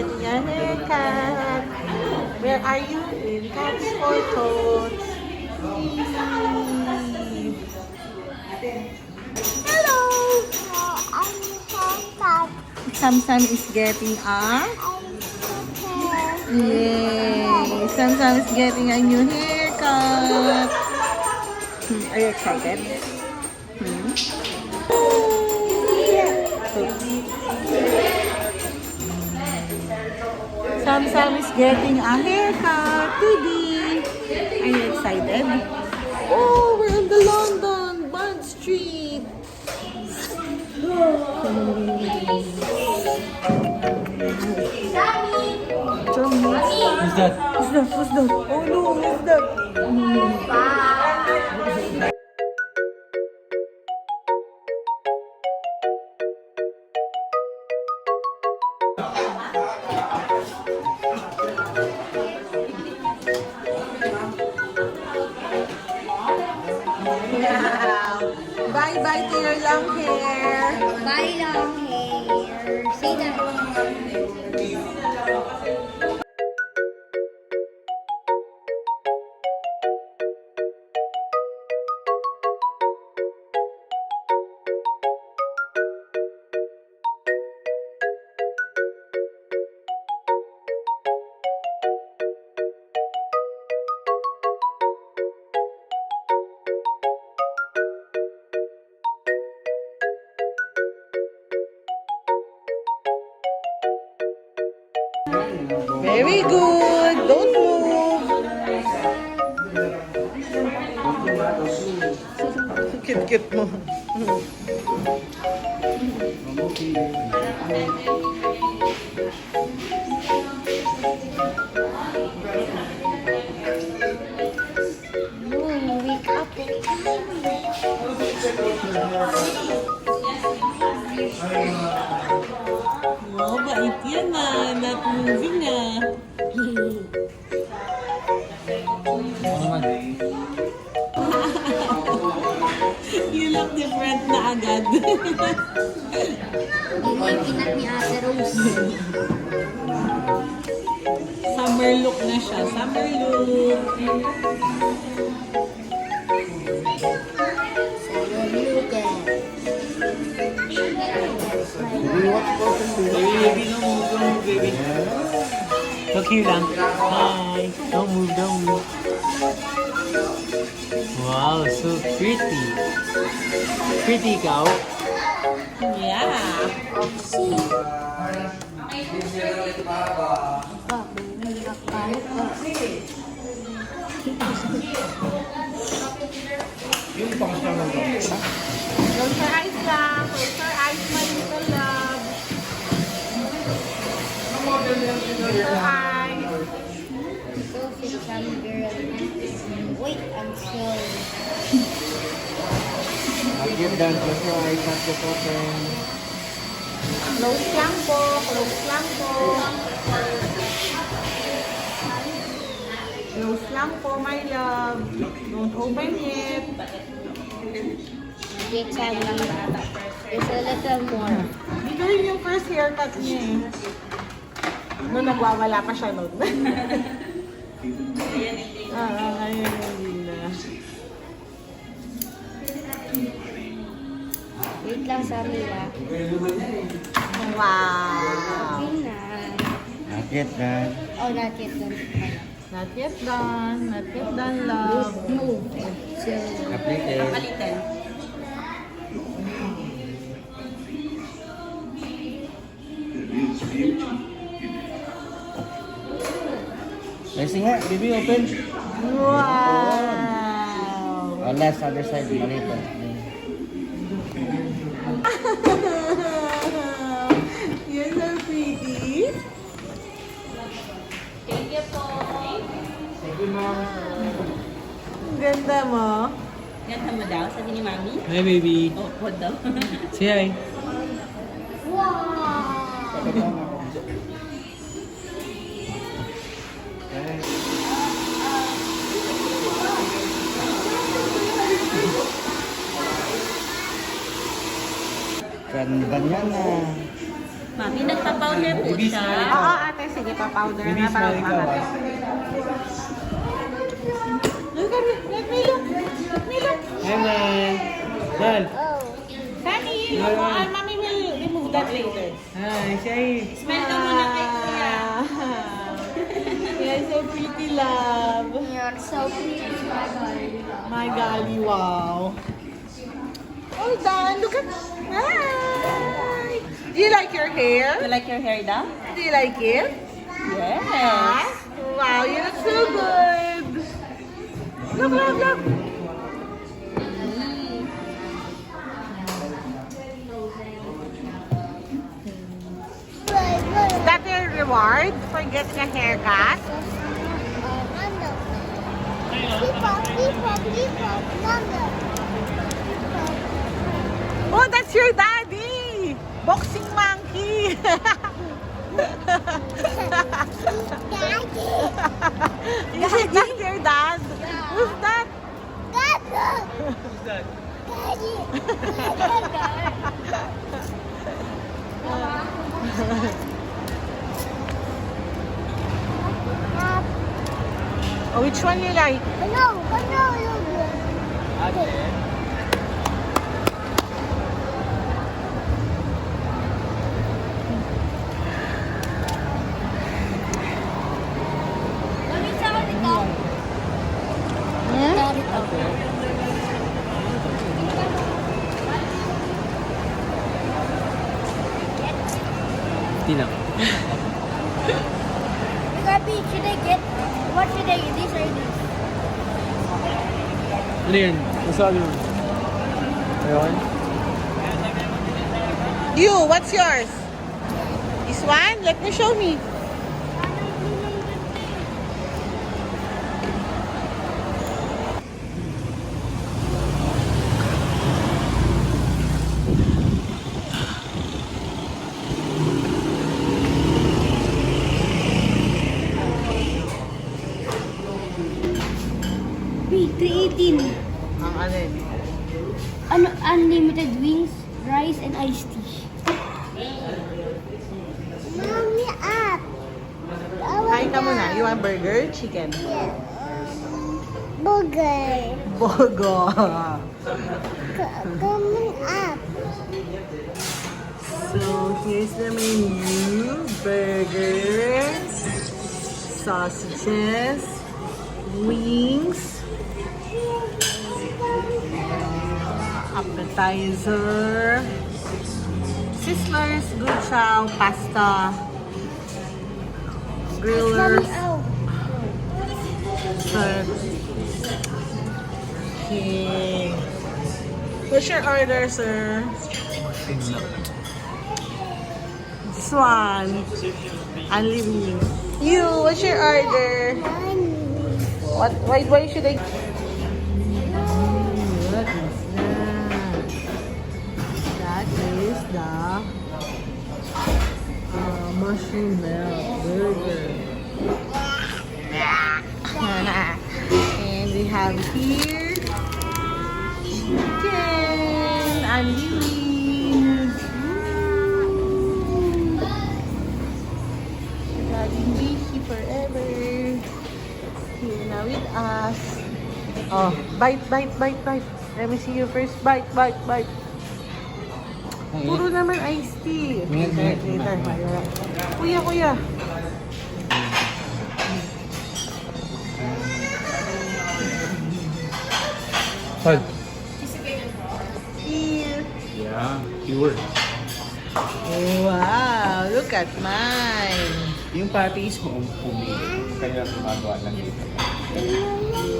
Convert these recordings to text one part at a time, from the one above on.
getting a haircut. Where are you? In Cats for Toads. Hello! Samsam is getting a... Yay! Samsam is getting a new haircut. Are you excited? Samsam is getting a haircut today. Are you excited? Oh, we're in the London Bond Street. Who's that? Who's that? Who's that? Oh no, who's that? Wow. Bye-bye to your long hair. Bye, long hair. Say that. Very good. Don't move. Cute-cute mo. Wake up. Oh, bait yan ah. Not moving ah. Ano naman? You look different na agad. Yun yung kinat ni Ate Rose. Summer look na siya. Summer look. So, you can. Baby, don't move, baby. Look here lang. Hi. Don't move. Wow, so pretty. Pretty cow. Yeah. See? Umiyak pa. Close your eyes lang. Close your eyes, my little love. Close your eyes. So, sit some girl. Wait, I'm sorry. Give down, close your eyes, not just open. Close lang po. Close lang po. Close lang po, my love. Don't open it. Wait, sad lang bata. There's a little more. Dito rin yung first haircut niya eh. Noon nagwawala pa siya noon. Ngayon hindi na. Wait lang, Samira. Wow! Yun na. Not yet, man. Oh, not yet done. Not yet done. Not yet done, love. No. So, Completed. Let's see nga, baby, open. Wow! Oh, last other side, maliit. You're so pretty. thank you po. Thank you, mom. Ang ganda mo. Ganda mo daw, sabi ni Mami. Hi, baby. Oh, what daw? Say hi. Wow! Ganda niya na. Mami, nagpa-powder po Baby, siya. smile Oo, ate. Sige, pa-powder Baby, na para smile ka. umangat. Look at me. Let me look. Let me look. Hi, man. Man. Oh. Honey, Yeah. mommy will remove that later. Hi, Shai. Smile ka muna kay Kuya. You're so pretty, love. You're so pretty, my darling. My golly, wow. Oh, Dan, look at... Hi! Do you like your hair? You like your hair down? Do you like it? Yes. Wow, you look so good. Look, look, look. Is that your reward for getting a haircut? Oh, that's your daddy! Boxing monkey! Is that your dad? Who's that? Who's that? Oh, which one you like? Ate. Tina. Should I get? What should I get? This or this? Ano yan? Masali mo. Ayun. You, what's yours? This one? Let me show me. Wait, 318. Ang ano yun? Ano, unlimited wings, rice, and iced tea. Mommy, up. Kain ka muna. You want burger? Chicken? Burger. Bogo. Coming up. So, here's the menu. Burgers, sausages, wings, appetizer, sizzlers, good chow, pasta, grillers, sir. Okay. What's your order, sir? This one. Unlimited. You, what's your order? What? Why should I? What is that? That is the mushroom milk burger. And we have here chicken unlimited. Laging busy forever. Here na with us. Oh, bite. Let me see you first. Bite. Puro naman iced tea. Later. Kuya. Sal. Here. Yeah, pure. Wow, look at mine. Yung patty is homemade. Kaya gumagawa lang dito.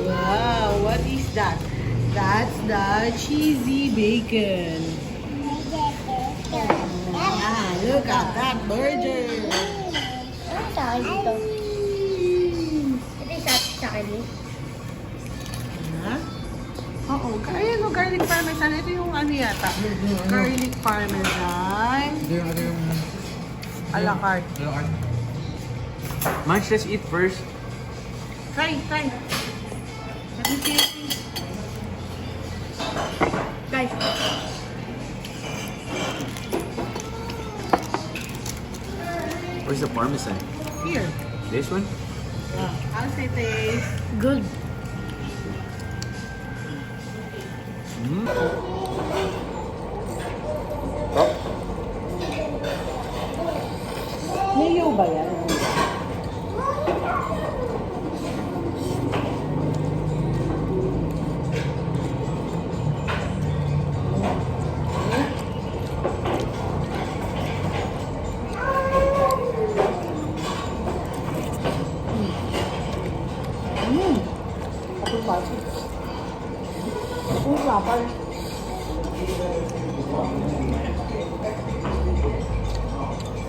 Wow, what is that? That's the cheesy bacon. Ah, look at that burger. Ano sa akin dito? Ito yung sa akin dito. Ha? Oo, ayun, garlic parmesan. Ito yung ano yata. Garlic parmesan. Ito yung A la carte. Munch, let's eat first. Try. Let me see. Guys. Where's the parmesan? Here. This one? How's it taste? Good. Niyo ba yan?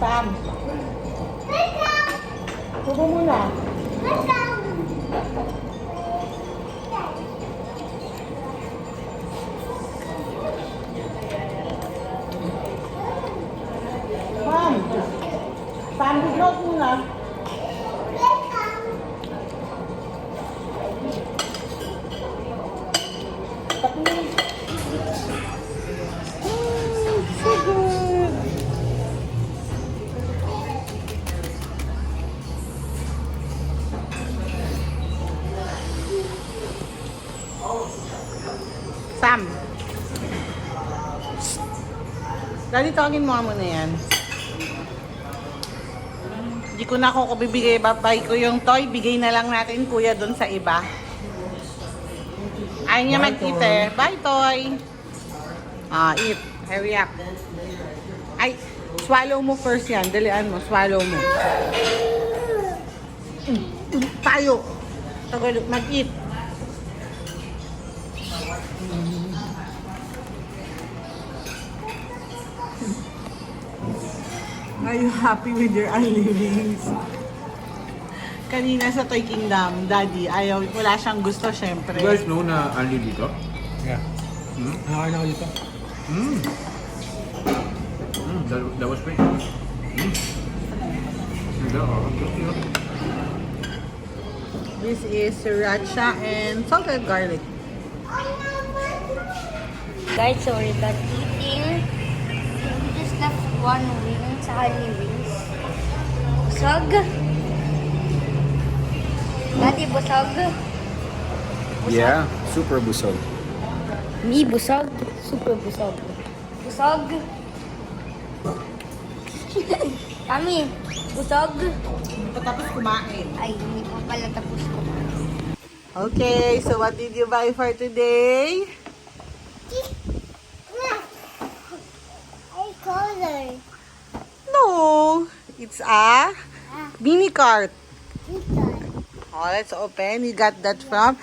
Sam. Tubo muna. Sam. Sam, biglot muna. So good. Sam. Daddy, tawagin mo nga muna yan. Hindi ko na ako bibigay. Babay ko yung toy. Bigay na lang natin, kuya, dun sa iba. Ayaw niya mag-eat eh. Bye, toy. Eat. Hurry up. Ay, swallow mo first yan. Dalian mo. Swallow mo. Tayo. Tagalog. Mag-eat. Are you happy with your unlivings? Kanina sa Toy Kingdom, Daddy, ayaw, wala siyang gusto, syempre. You guys know na only dito? Yeah. Nakakain ako dito. That was great. This is sriracha and salted garlic. Guys, so we're done eating. We just left one wing sa honey wings. Busog. Daddy, busog. Yeah, super busog. Me, busog. Super busog. Busog. Kami, busog. Hindi pa tapos kumain. Ay, hindi pa pala tapos ko. Okay, so what did you buy for today? Color. No, it's a mini cart. Oh, let's open. You got that from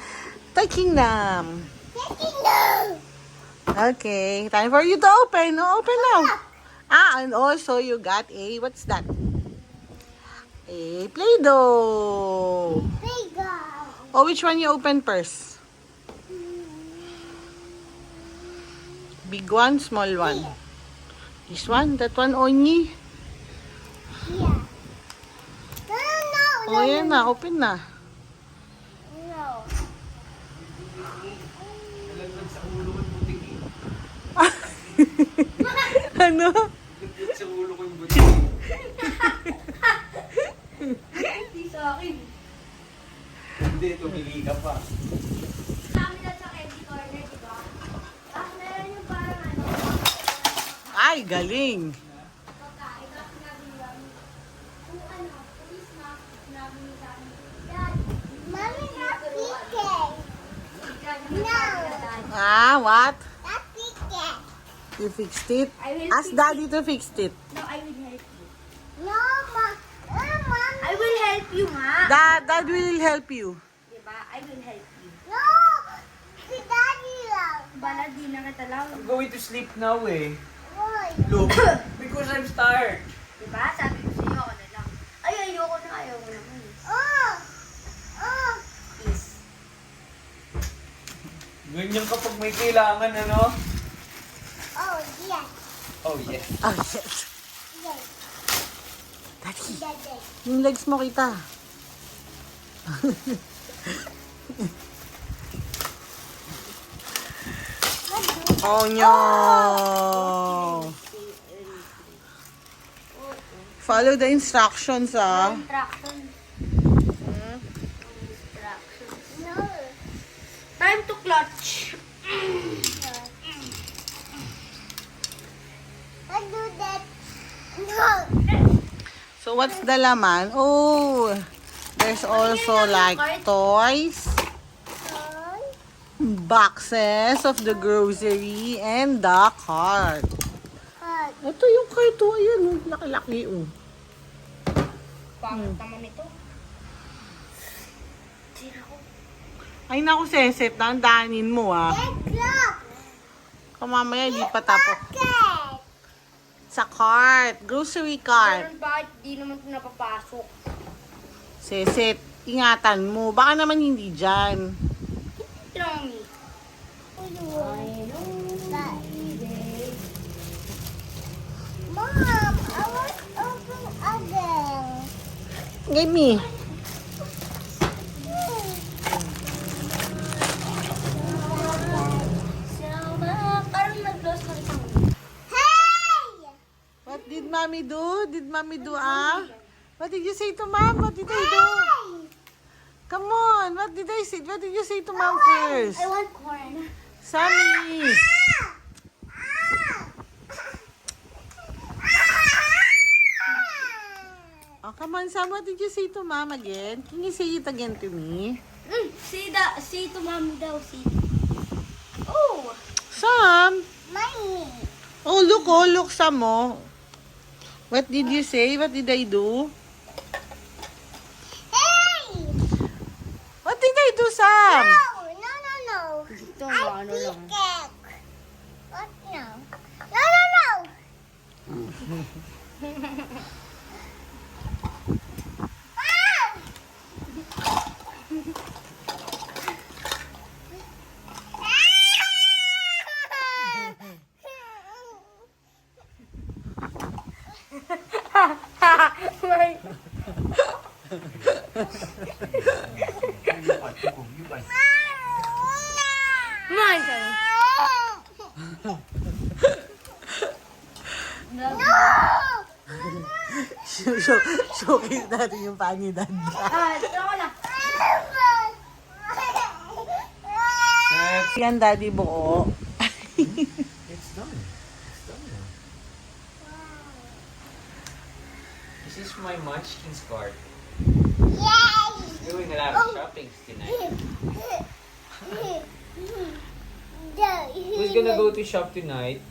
Toy Kingdom. Okay, time for you to open. Oh, open now. And also you got a, what's that? A Play-Doh. Oh, which one you open first? Big one, small one. This one, that one only. Oh, yan na, open na. Ano? Sa ulo ko yung buti. Hindi sa akin. Hindi, tumili ka pa. Sa amin at sa candy corner, diba? Tapos meron yung parang ano. Ay, galing. Mommy, that's chicken. No. What? That's chicken. You fixed it? I will Ask fix Daddy to fix it. No, I will help you. No, Mom. I will help you, ma. Dad will help you. Diba? I will help you. No! Si Daddy lang. Bala, di na kita lang. I'm going to sleep now eh. Why? Look, because I'm tired. Diba? Sabi ko sa'yo, ako na lang. Ay, ayoko naman. Oh! Oh! Yes. Ganyan kapag may kailangan, ano? Oh, yes. Oh, yes. Oh, yes. Yes. Daddy, Daddy. yung legs mo kita. Oh, no. Follow the instructions, ah. Instructions. No. Time to clutch. I do that. No. So, what's the laman? Oh, there's also like toys, boxes of the grocery, and the cart. Hot. Ito yung cart, oh. Ayan, oh. Laki-laki, oh. Pangit naman ito. Tira ko. Ay, naku, Seset. Danin mo, ah. Clock. Kamamaya, di pa tapos. Cat. Sa cart. Grocery cart. Pero bakit di naman ito napapasok? Seset, ingatan mo. Baka naman hindi dyan. Tira mo, Mi. Mom, I want to open again. Give me. Parang nag-lost ng isang Hey! What did mommy do? Did mommy do, ah? What did you say to mom? What did I do? Come on. What did I say? What did you say to mom first? I want corn. Sammy. Oh, come on, Sam. What did you say to mom again? Can you say it again to me? Say to mommy daw, see. Oh! Sam. Mommy. Oh, look, Sam, oh. What did you say? What did I do? Hey! What did I do, Sam? No. Ito, I ano lang. cake. What no? No. Mine, sorry. Showcase natin yung pani dad. Ito ko na. Yan, daddy buo. It's done. It's done now. This is my Munchkins cart. He's doing a lot of shopping tonight. Who's gonna go to shop tonight?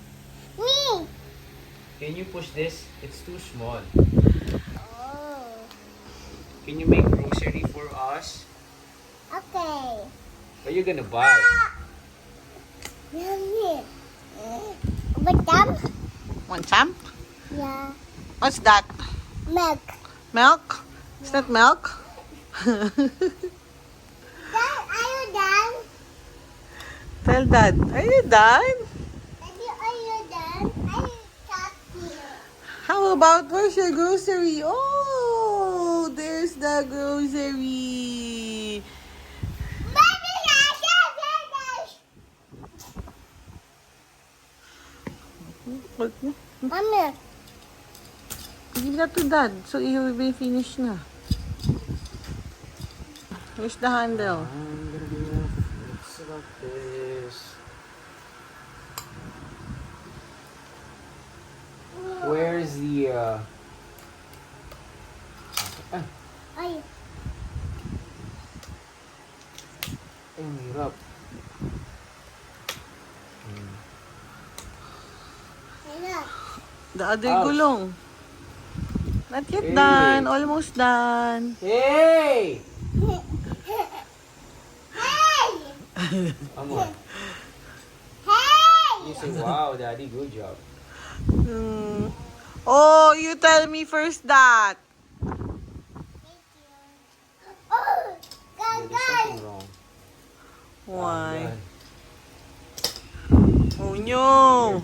Me. Can you push this? It's too small. Oh. Can you make grocery for us? Okay. What are you gonna buy? Yummy. Madam? Want some? Yeah. What's that? Milk. Milk? Is that milk? Dad, are you done? Tell dad. Are you done? Daddy, are you done? I stop here. How about where's your grocery? Oh, there's the grocery. Baby, Mommy. Give that to dad. So you will be finished na. Where's the handle? Let's look this. Where's the Ay, ang hirap. hello. The other Ouch. gulong. Not yet Hey. done. Almost done. Hey! Hey! Come on. Hey! You say, wow, daddy, good job. Hmm. Oh, you tell me first that. Oh, Yeah, there's something wrong. Why? Yan. Oh no.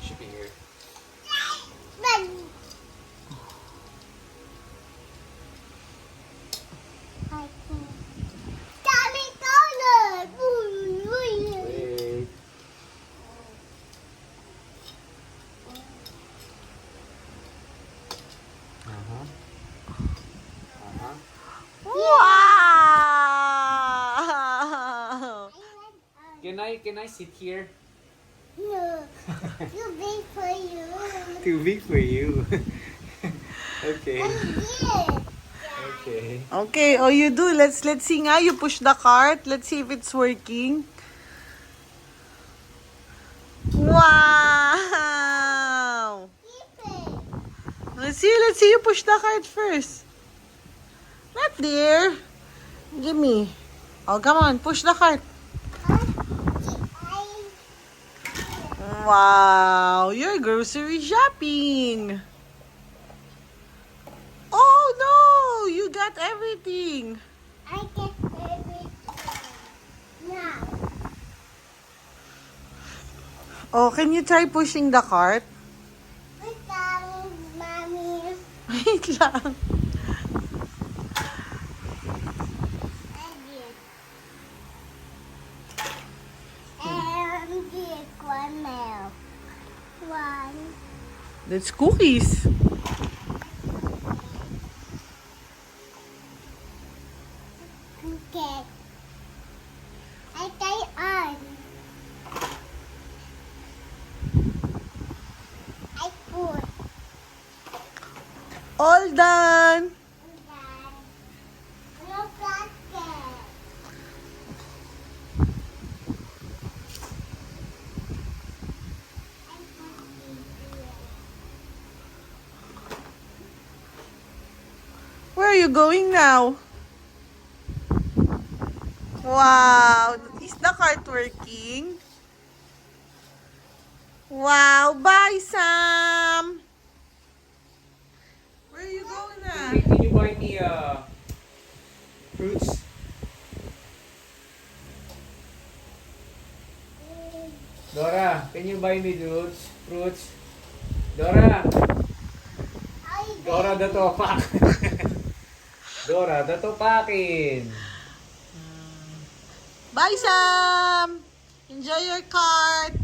Should be here. But Dami color. Wait. Uh-huh. Wow! Can I sit here? No. Too big for you. Too big for you. Okay. Yeah. Okay. Okay, oh you do. Let's see nga. You push the cart. Let's see if it's working. Wow! Keep it. Let's see you push the cart first. Not there. Give me. Oh, come on. Push the cart. Wow, you're grocery shopping. Oh no, you got everything. I get everything. Now. Oh, can you try pushing the cart? Put down, Mommy. Wait lang. I did. And get one now. One. That's cookies. Okay. I tie on. I put. All done. No plastic. I put it here. Where are you going now? Wow, is the cart working? Wow, bye Sam. Where are you going now? Hey, can you buy me fruits? Dora, can you buy me fruits? Dora, Dora datopak. Dora datopakin. Bye Sam. Enjoy your cart.